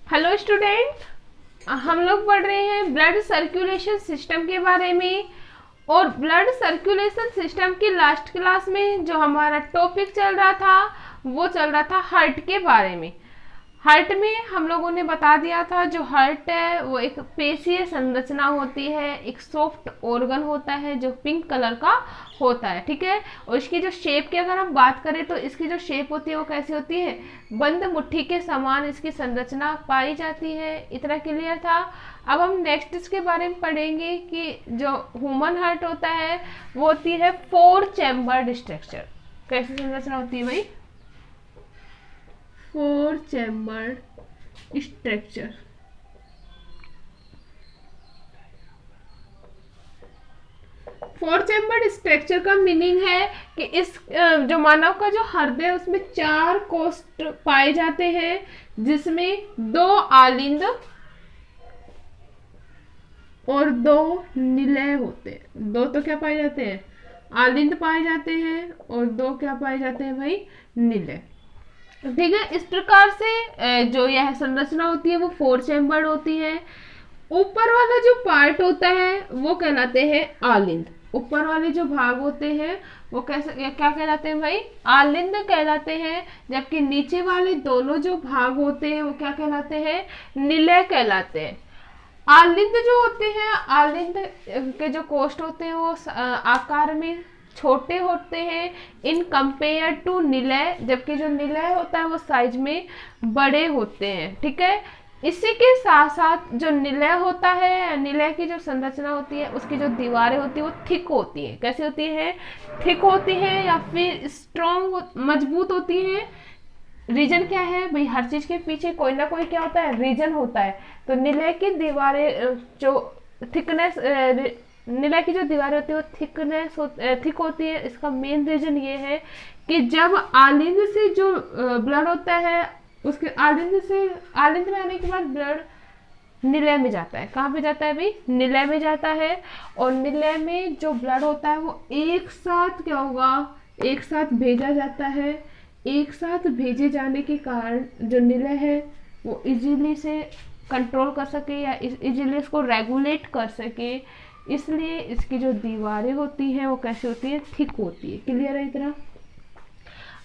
Hello student, हम लोग पढ़ रहे हैं ब्लड सर्कुलेशन सिस्टम के बारे में। और ब्लड सर्कुलेशन सिस्टम की लास्ट क्लास में जो हमारा टॉपिक चल रहा था वो चल रहा था हार्ट के बारे में। हार्ट में हम लोगों ने बता दिया था जो हार्ट है वो एक पेशीय संरचना होती है, एक सॉफ्ट ऑर्गन होता है जो पिंक कलर का होता है, ठीक है। और इसकी जो शेप की अगर हम बात करें तो इसकी जो शेप होती है वो कैसी होती है, बंद मुट्ठी के समान इसकी संरचना पाई जाती है। इतना क्लियर था। अब हम नेक्स्ट इसके बारे में पढ़ेंगे कि जो ह्यूमन हार्ट होता है वो होती है 4 चैम्बर्ड स्ट्रक्चर। कैसी संरचना होती है भाई? 4 चैम्बर्ड स्ट्रक्चर। 4 चैम्बर्ड स्ट्रक्चर का मीनिंग है कि इस जो मानव का जो हृदय है उसमें 4 कोष्ठ पाए जाते हैं, जिसमें 2 आलिंद और 2 निलय होते हैं। 2 तो क्या पाए जाते हैं, आलिंद पाए जाते हैं, और 2 क्या पाए जाते हैं भाई, निलय। ठीक है। इस प्रकार से जो यह संरचना होती है वो 4 चैम्बर्ड होती है। ऊपर वाला जो पार्ट होता है वो कहलाते हैं आलिंद। ऊपर वाले जो भाग होते हैं वो कैसे क्या कहलाते हैं भाई, आलिंद कहलाते हैं। जबकि नीचे वाले दोनों जो भाग होते हैं वो क्या कहलाते हैं, निलय कहलाते हैं। आलिंद जो होते हैं, आलिंद के जो कोष्ठ होते हैं वो आकार में छोटे होते हैं इन कंपेयर टू निलय, जबकि जो निलय होता है वो साइज में बड़े होते हैं, ठीक है। इसी के साथ साथ जो निलय होता है, निलय की जो संरचना होती है उसकी जो दीवारें होती है वो थिक होती है। कैसी होती है, थिक होती है या फिर स्ट्रॉन्ग मजबूत होती है। रीजन क्या है भाई, हर चीज के पीछे कोई ना कोई क्या होता है, रीजन होता है। तो निलय की दीवारें जो थिकनेस, निलय की जो दीवारें होती है वो थिक होती है। इसका मेन रीजन ये है कि जब आलिंद से जो ब्लड होता है उसके आलिंद में आने के बाद ब्लड निलय में जाता है। कहाँ पे जाता है भाई, निलय में जाता है। और निलय में जो ब्लड होता है वो एक साथ क्या होगा, एक साथ भेजा जाता है। एक साथ भेजे जाने के कारण जो निलय है वो इजीली से कंट्रोल कर सके या इजीली इसको रेगुलेट कर सके, इसलिए इसकी जो दीवारें होती हैं वो कैसी होती है, थिक होती है। क्लियर है इतना?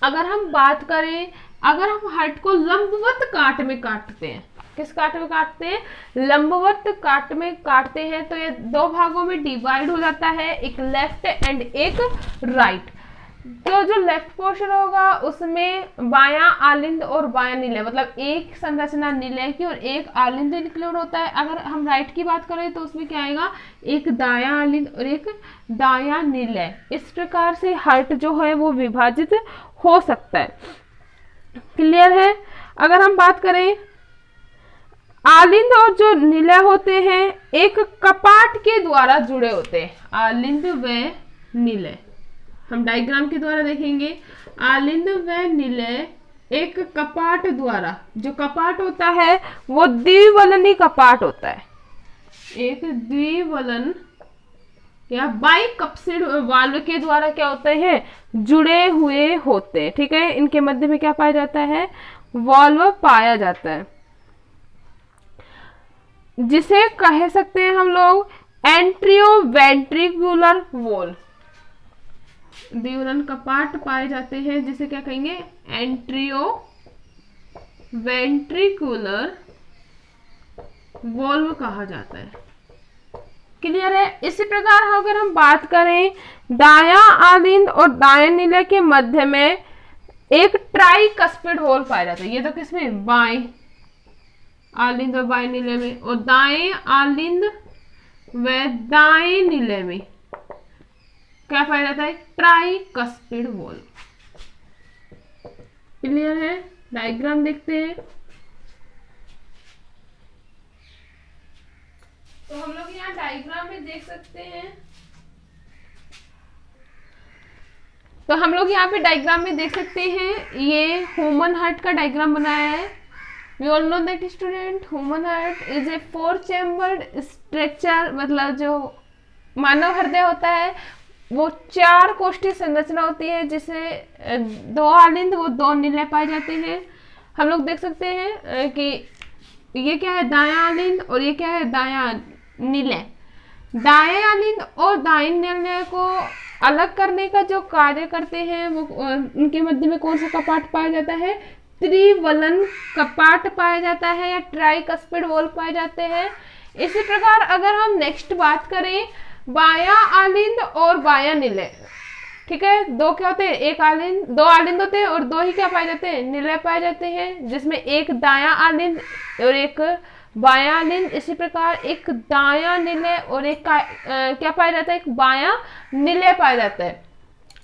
अगर हम बात करें, अगर हम हार्ट को लंबवत काट में काटते हैं, किस काट में काटते हैं, लंबवत काट में काटते हैं, तो ये 2 भागों में डिवाइड हो जाता है, एक लेफ्ट एंड एक राइट। तो जो लेफ्ट पोर्शन होगा उसमें बायां आलिंद और बायां निलय, मतलब एक संरचना निलय की और एक आलिंद इंक्लूड होता है। अगर हम राइट की बात करें तो उसमें क्या आएगा, एक दायां आलिंद और एक दायां निलय। इस प्रकार से हार्ट जो है वो विभाजित हो सकता है। क्लियर है? अगर हम बात करें, आलिंद और जो निलय होते हैं एक कपाट के द्वारा जुड़े होते हैं, आलिंद व निलय। हम डायग्राम के द्वारा देखेंगे, आलिंद व निलय एक कपाट द्वारा, जो कपाट होता है वो द्विवलनी कपाट होता है, एक द्विवलन या बाइकप्सिड वाल्व के द्वारा क्या होते हैं, जुड़े हुए होते हैं, ठीक है। इनके मध्य में क्या पाया जाता है, वाल्व पाया जाता है, जिसे कह सकते हैं हम लोग एंट्रियोवेंट्रिकुलर वॉल। द्विवलन कपाट पाए जाते हैं जिसे क्या कहेंगे, एंट्रियोवेंट्रिकुलर वॉल्व कहा जाता है। क्लियर है? इसी प्रकार अगर हम बात करें, दायां आलिंद और दाएं निलय के मध्य में एक ट्राइकस्पिड होल पाया जाता है। ये तो किसमें, बाएं आलिंद और बाएं निलय में, और दाएं आलिंद व दाएं निलय में क्या पाया जाता है, ट्राइकस्पिड वॉल। क्लियर है? डायग्राम देखते हैं। तो हम लोग यहाँ डायग्राम में देख सकते हैं, तो हम लोग यहाँ पे डायग्राम में देख सकते हैं, ये ह्यूमन हार्ट का डायग्राम बनाया है। We all know that student, human heart is a 4 chambered structure, मतलब जो मानव हृदय होता है वो 4 कोष्ठीय संरचना होती है, जिसे 2 आलिंद वो 2 निलय पाए जाते हैं। हम लोग देख सकते हैं कि ये क्या है, दायां आलिंद, और ये क्या है, दायां निलय। दाएं आलिंद और दाएं निलय को अलग करने का जो कार्य करते हैं वो उनके मध्य में कौन सा कपाट पाया जाता है, त्रिवलन कपाट पाया जाता है या ट्राइकस्पिड वॉल पाए जाते हैं। इसी प्रकार अगर हम नेक्स्ट बात करें बायां आलिंद और बायां निलय, ठीक है, दो क्या होते हैं, एक आलिंद, दो आलिंद होते हैं और दो ही क्या पाए जाते हैं, निलय पाए जाते हैं, जिसमें एक दायां आलिंद और एक बायां आलिंद। इसी प्रकार एक दायां निलय और एक क्या पाया जाता है, एक बायां निलय पाया जाता है,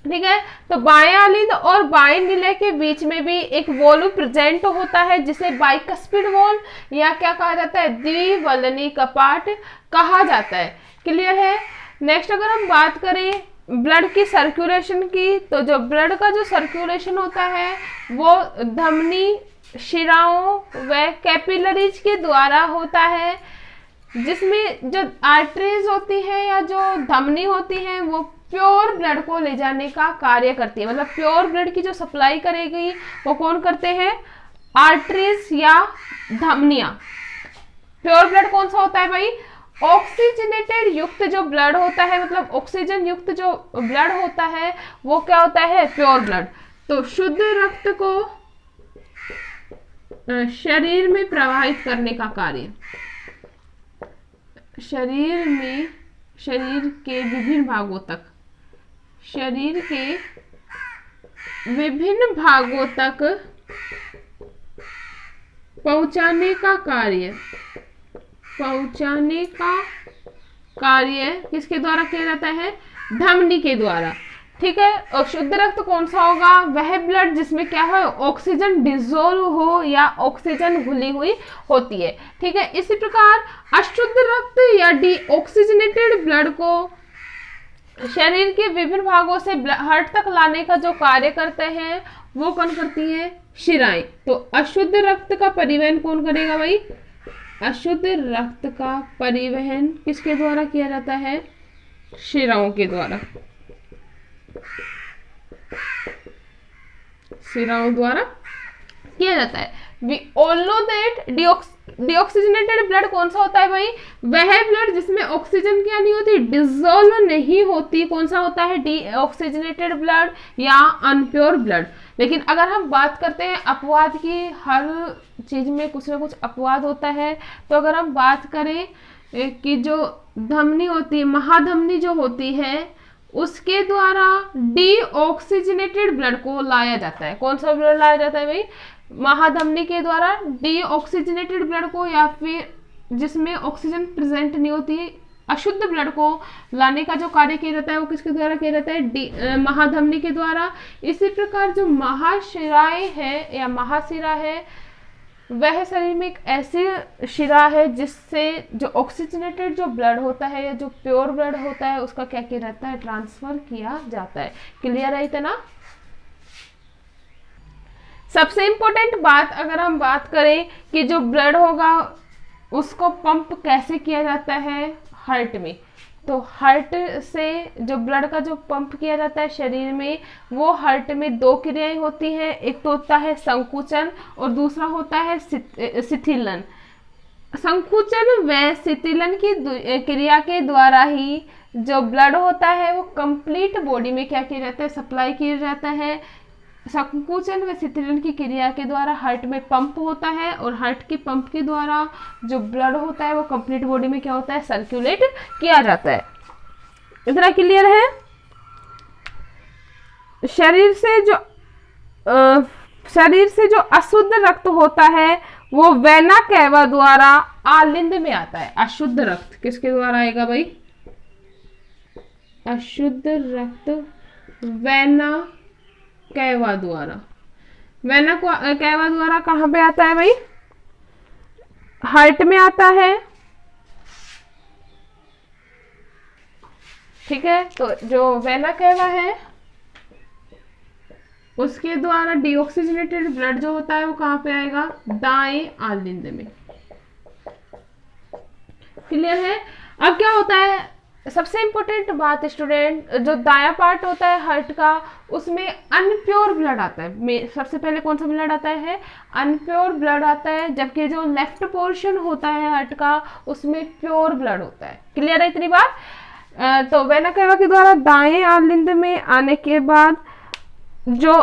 ठीक है। तो बायां आलिंद और बाएं निलय के बीच में भी एक वॉल प्रेजेंट होता है जिसे बाइकस्पिड वॉल या क्या कहा जाता है, द्विवलनी कपाट कहा जाता है। क्लियर है। नेक्स्ट अगर हम बात करें ब्लड की सर्कुलेशन की, तो जो ब्लड का जो सर्कुलेशन होता है वो धमनी, शिराओं व कैपिलरीज के द्वारा होता है, जिसमें जो आर्टरीज होती है या जो धमनी होती है वो प्योर ब्लड को ले जाने का कार्य करती है। मतलब प्योर ब्लड की जो सप्लाई करेगी वो कौन करते हैं, आर्टरीज या धमनियां। प्योर ब्लड कौन सा होता है भाई, ऑक्सीजनेटेड युक्त जो ब्लड होता है, मतलब ऑक्सीजन युक्त जो ब्लड होता है वो क्या होता है, प्योर ब्लड। तो शुद्ध रक्त को शरीर में प्रवाहित करने का कार्य, शरीर में, शरीर के विभिन्न भागों तक, शरीर के विभिन्न भागों तक पहुंचाने का कार्य, पहुंचाने का कार्य किसके द्वारा किया जाता है, धमनी के द्वारा, ठीक है। और शुद्ध रक्त कौन सा होगा, वह ब्लड जिसमें क्या है, ऑक्सीजन डिसोल्व हो या ऑक्सीजन घुली हुई होती है, ठीक है। इसी प्रकार अशुद्ध रक्त या डीऑक्सीजनेटेड ब्लड को शरीर के विभिन्न भागों से हार्ट तक लाने का जो कार्य करते हैं वो कौन करती है, शिराएं। तो अशुद्ध रक्त का परिवहन कौन करेगा भाई, अशुद्ध रक्त का परिवहन किसके द्वारा किया जाता है, शिराओं के द्वारा, शिराओं द्वारा किया जाता है। We all know that deoxygenated blood कौन सा होता है भाई, वह ब्लड जिसमें ऑक्सीजन क्या नहीं होती, डिसॉल्व नहीं होती, कौन सा होता है, डीऑक्सीजनेटेड ब्लड या अनप्योर ब्लड। लेकिन अगर हम बात करते हैं अपवाद की, हर चीज में कुछ ना कुछ अपवाद होता है, तो अगर हम बात करें कि जो धमनी होती है, महाधमनी जो होती है, उसके द्वारा डीऑक्सीजनेटेड ब्लड को लाया जाता है। कौन सा ब्लड लाया जाता है भाई, महाधमनी के द्वारा डीऑक्सीजनेटेड ब्लड को, या फिर जिसमें ऑक्सीजन प्रेजेंट नहीं होती अशुद्ध ब्लड को लाने का जो कार्य किया जाता है वो किसके द्वारा किया जाता है, महाधमनी के द्वारा। इसी प्रकार जो महाशिराएं है या महाशिरा है, वह शरीर में एक ऐसी शिरा है जिससे जो ऑक्सीजनेटेड जो ब्लड होता है या जो प्योर ब्लड होता है उसका क्या किया जाता है, ट्रांसफर किया जाता है। क्लियर है इतना। सबसे इंपॉर्टेंट बात अगर हम बात करें कि जो ब्लड होगा उसको पंप कैसे किया जाता है हार्ट में, तो हार्ट से जो ब्लड का जो पंप किया जाता है शरीर में, वो हार्ट में दो क्रियाएं होती हैं, एक तो होता है संकुचन और दूसरा होता है शिथिलन। संकुचन व शिथिलन की क्रिया के द्वारा ही जो ब्लड होता है वो कंप्लीट बॉडी में क्या किया जाता है, सप्लाई किया जाता है। संकुचन व शिथिलन की क्रिया के द्वारा हार्ट में पंप होता है और हार्ट के पंप के द्वारा जो ब्लड होता है वो कंप्लीट बॉडी में क्या होता है, सर्कुलेट किया जाता है। इतना क्लियर है। शरीर से जो अशुद्ध रक्त होता है वो वेना कैवा द्वारा आलिंद में आता है। अशुद्ध रक्त किसके द्वारा आएगा भाई, अशुद्ध रक्त वेना कैवा द्वारा। वेना कैवा द्वारा कहाँ पे आता है भाई, हार्ट में आता है, ठीक है। तो जो वेना कैवा है उसके द्वारा डीऑक्सीजनेटेड ब्लड जो होता है वो कहाँ पे आएगा, दाएं आलिंद में। क्लियर है। अब क्या होता है, सबसे इम्पोर्टेंट बात स्टूडेंट, जो दाया पार्ट होता है हार्ट का, उसमें अनप्योर ब्लड आता है। सबसे पहले कौन सा ब्लड आता है? अनप्योर ब्लड आता है, जबकि जो लेफ्ट पोर्शन होता है हार्ट का, उसमें प्योर ब्लड होता है। क्लियर है इतनी बात? तो वेना कैवा के द्वारा दाएं आलिंद में आने के बाद जो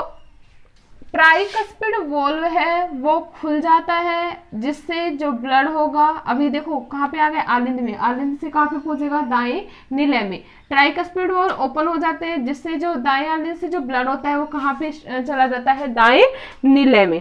ट्राइकस्पिड वॉल्व है वो खुल जाता है, जिससे जो ब्लड होगा, अभी देखो कहाँ पे आ गए? आलिंद में। आलिंद से कहाँ पे पहुंचेगा? दाएं नीले में। ट्राइकस्पिड वॉल्व ओपन हो जाते हैं, जिससे जो दाएं आलिंद से जो ब्लड होता है वो कहाँ पे चला जाता है? दाएं नीले में।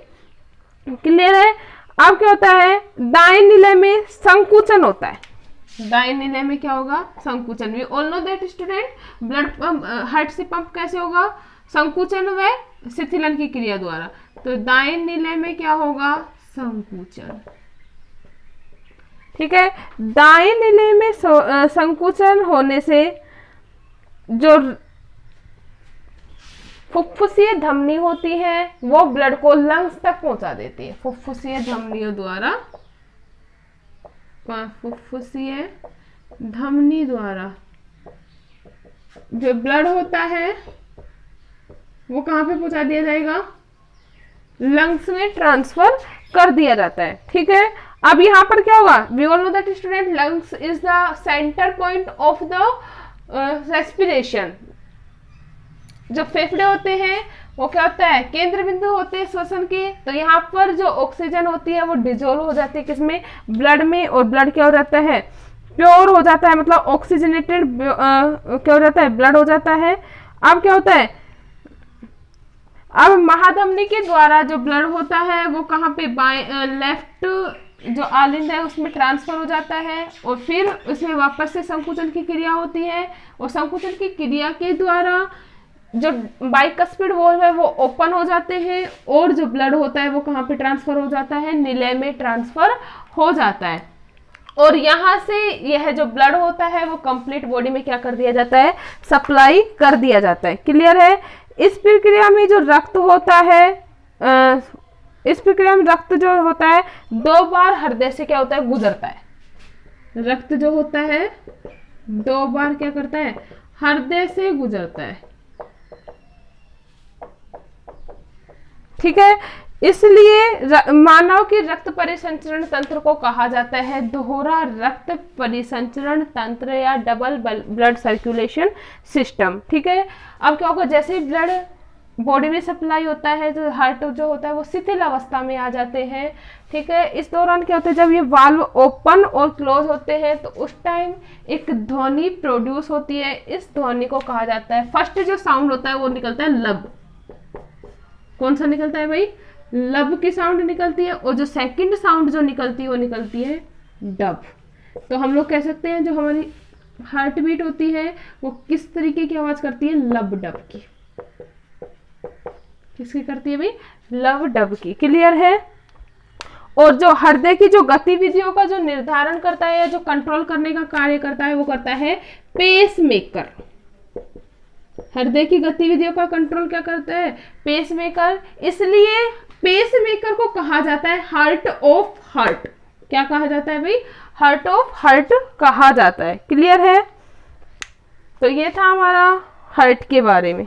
क्लियर है? अब क्या होता है? दाएं नीले में संकुचन होता है। दाएं नीले में क्या होगा? संकुचन। We all know that student, blood pump heart से पंप कैसे होगा? संकुचन व शिथिलन की क्रिया द्वारा। तो दाएं नीले में क्या होगा? संकुचन। ठीक है, दाएं नीले में संकुचन होने से जो फुफ्फुसीय धमनी होती है वो ब्लड को लंग्स तक पहुंचा देती है। फुफ्फुसीय धमनियों द्वारा, फुफ्फुसीय धमनी द्वारा जो ब्लड होता है वो कहाँ पे पहुंचा दिया जाएगा? लंग्स में ट्रांसफर कर दिया जाता है। ठीक है, अब यहाँ पर क्या होगा? We all know that student, lungs is the center point of the respiration. जो फेफड़े होते हैं वो क्या होता है? केंद्र बिंदु होते हैं श्वसन के। तो यहाँ पर जो ऑक्सीजन होती है वो डिजोल्व हो जाती है किसमें? ब्लड में। और ब्लड क्या हो जाता है? प्योर हो जाता है, मतलब ऑक्सीजनेटेड क्या हो जाता है? ब्लड हो जाता है। अब क्या होता है? अब महाधमनी के द्वारा जो ब्लड होता है वो कहाँ पे? लेफ्ट जो आलिंद है उसमें ट्रांसफर हो जाता है, और फिर उसमें वापस से संकुचन की क्रिया होती है, और संकुचन की क्रिया के द्वारा जो बाइकस्पिड वॉल्व है वो ओपन हो जाते हैं, और जो ब्लड होता है वो कहाँ पे ट्रांसफर हो जाता है? नीले में ट्रांसफर हो जाता है। और यहाँ से यह जो ब्लड होता है वो कंप्लीट बॉडी में क्या कर दिया जाता है? सप्लाई कर दिया जाता है। क्लियर है? इस प्रक्रिया में जो रक्त होता है, इस प्रक्रिया में रक्त जो होता है 2 बार हृदय से क्या होता है? गुजरता है। रक्त जो होता है 2 बार क्या करता है? हृदय से गुजरता है। ठीक है, इसलिए मानव के रक्त परिसंचरण तंत्र को कहा जाता है दोहरा रक्त परिसंचरण तंत्र या डबल ब्लड सर्कुलेशन सिस्टम। ठीक है, अब क्या होगा? जैसे ब्लड बॉडी में सप्लाई होता है तो हार्ट जो होता है वो शिथिल अवस्था में आ जाते हैं। ठीक है, इस दौरान क्या होता है? जब ये वाल्व ओपन और क्लोज होते हैं तो उस टाइम एक ध्वनि प्रोड्यूस होती है। इस ध्वनि को कहा जाता है, फर्स्ट जो साउंड होता है वो निकलता है लब। कौन सा निकलता है भाई? लब की साउंड निकलती है। और जो सेकंड साउंड जो निकलती है वो निकलती है डब। तो हम लोग कह सकते हैं जो हमारी हार्ट बीट होती है वो किस तरीके की आवाज करती है? लब डब की। किसकी करती है भाई? लब डब की। क्लियर है? और जो हृदय की जो गतिविधियों का जो निर्धारण करता है या जो कंट्रोल करने का कार्य करता है वो करता है पेस मेकर। हृदय की गतिविधियों का कंट्रोल क्या करता है? Pacemaker. इसलिए पेस मेकर को कहा जाता है हार्ट ऑफ हार्ट। क्या कहा जाता है भाई? हार्ट ऑफ हार्ट कहा जाता है। क्लियर है? तो ये था हमारा हार्ट के बारे में।